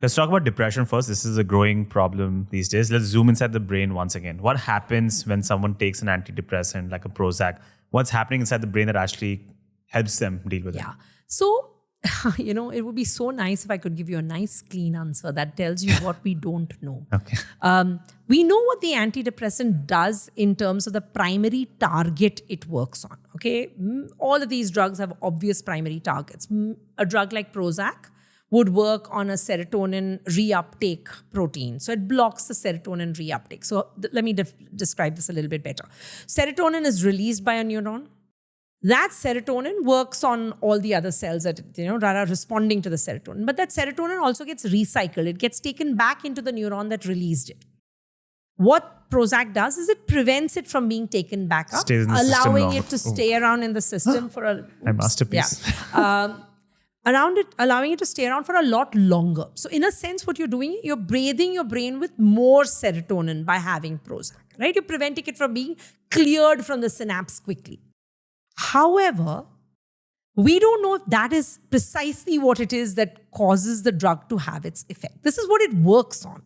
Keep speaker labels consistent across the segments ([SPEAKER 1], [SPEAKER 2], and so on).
[SPEAKER 1] Let's talk about depression first. This is a growing problem these days. Let's zoom inside the brain once again. What happens when someone takes an antidepressant like a Prozac? What's happening inside the brain that actually helps them deal with it?
[SPEAKER 2] Yeah. So, it would be so nice if I could give you a nice, clean answer that tells you what we don't know.
[SPEAKER 1] Okay.
[SPEAKER 2] We know what the antidepressant does in terms of the primary target it works on. Okay. All of these drugs have obvious primary targets. A drug like Prozac would work on a serotonin reuptake protein. So it blocks the serotonin reuptake. So let me describe this a little bit better. Serotonin is released by a neuron. That serotonin works on all the other cells that are responding to the serotonin. But that serotonin also gets recycled. It gets taken back into the neuron that released it. What Prozac does is it prevents it from being taken back up, allowing it to stay around in the system for a...
[SPEAKER 1] My masterpiece.
[SPEAKER 2] Yeah. Allowing it to stay around for a lot longer. So in a sense, what you're doing, you're bathing your brain with more serotonin by having Prozac, right? You're preventing it from being cleared from the synapse quickly. However, we don't know if that is precisely what it is that causes the drug to have its effect. This is what it works on.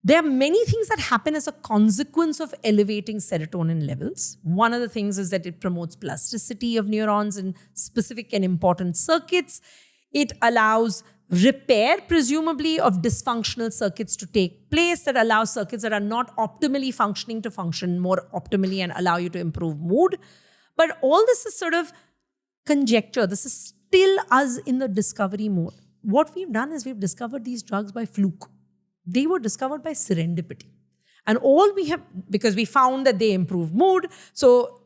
[SPEAKER 2] There are many things that happen as a consequence of elevating serotonin levels. One of the things is that it promotes plasticity of neurons in specific and important circuits. It allows repair, presumably, of dysfunctional circuits to take place, that allows circuits that are not optimally functioning to function more optimally and allow you to improve mood. But all this is sort of conjecture. This is still us in the discovery mode. What we've done is we've discovered these drugs by fluke. They were discovered by serendipity. And all we have, because we found that they improve mood, so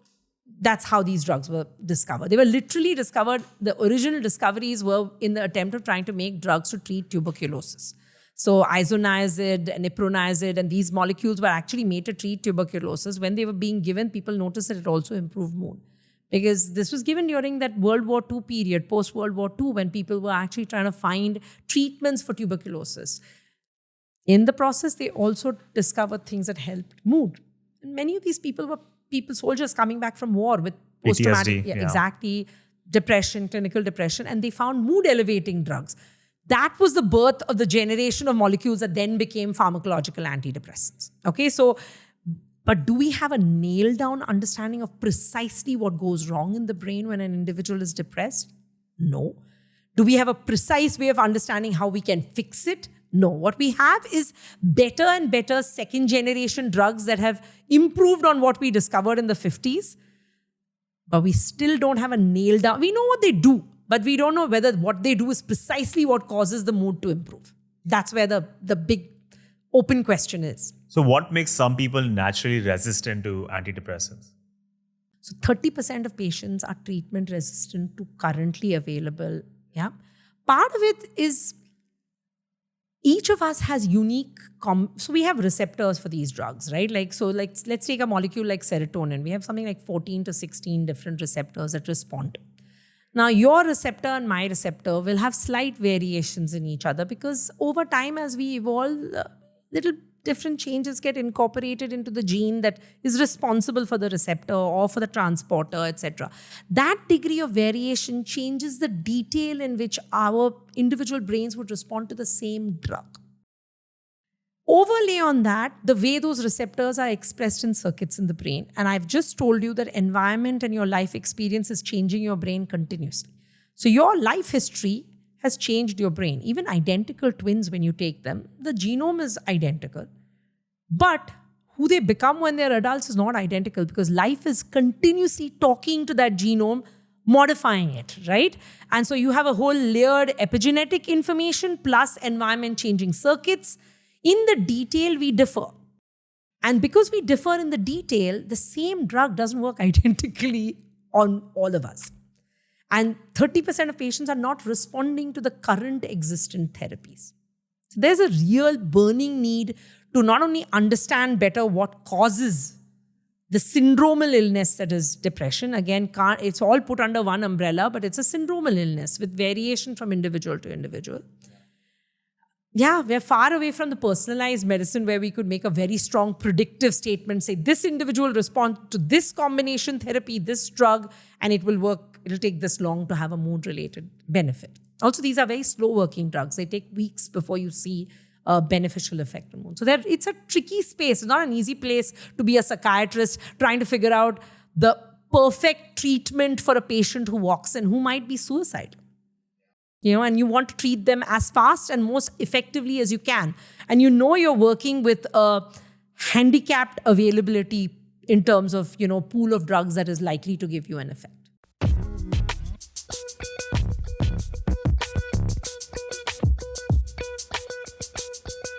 [SPEAKER 2] that's how these drugs were discovered. They were literally discovered, the original discoveries were in the attempt of trying to make drugs to treat tuberculosis. So isoniazid and iproniazid and these molecules were actually made to treat tuberculosis. When they were being given, people noticed that it also improved mood. Because this was given during that World War II period, post-World War II, when people were actually trying to find treatments for tuberculosis. In the process, they also discovered things that helped mood. And many of these people were soldiers coming back from war with post-traumatic, exactly, depression, clinical depression, and they found mood-elevating drugs. That was the birth of the generation of molecules that then became pharmacological antidepressants. Okay, so, but do we have a nailed-down understanding of precisely what goes wrong in the brain when an individual is depressed? No. Do we have a precise way of understanding how we can fix it? No. What we have is better and better second-generation drugs that have improved on what we discovered in the 50s, but we still don't have a nailed-down. We know what they do, but we don't know whether what they do is precisely what causes the mood to improve. That's where the big open question is.
[SPEAKER 1] So what makes some people naturally resistant to antidepressants?
[SPEAKER 2] So 30% of patients are treatment resistant to currently available. Yeah. Part of it is each of us has unique, so we have receptors for these drugs, right? Let's take a molecule like serotonin. We have something like 14 to 16 different receptors that respond. Now, your receptor and my receptor will have slight variations in each other because over time as we evolve, little different changes get incorporated into the gene that is responsible for the receptor or for the transporter, etc. That degree of variation changes the detail in which our individual brains would respond to the same drug. Overlay on that, the way those receptors are expressed in circuits in the brain. And I've just told you that environment and your life experience is changing your brain continuously. So your life history has changed your brain. Even identical twins, when you take them, the genome is identical. But who they become when they're adults is not identical because life is continuously talking to that genome, modifying it, right? And so you have a whole layered epigenetic information plus environment changing circuits. In the detail, we differ. And because we differ in the detail, the same drug doesn't work identically on all of us. And 30% of patients are not responding to the current existent therapies. So there's a real burning need to not only understand better what causes the syndromal illness that is depression. Again, it's all put under one umbrella, but it's a syndromal illness with variation from individual to individual. Yeah, we're far away from the personalized medicine where we could make a very strong predictive statement, say this individual responds to this combination therapy, this drug, and it will work. It'll take this long to have a mood-related benefit. Also, these are very slow working drugs. They take weeks before you see a beneficial effect on mood. So it's a tricky space. It's not an easy place to be a psychiatrist trying to figure out the perfect treatment for a patient who walks in who might be suicidal. And you want to treat them as fast and most effectively as you can. And you're working with a handicapped availability in terms of, pool of drugs that is likely to give you an effect.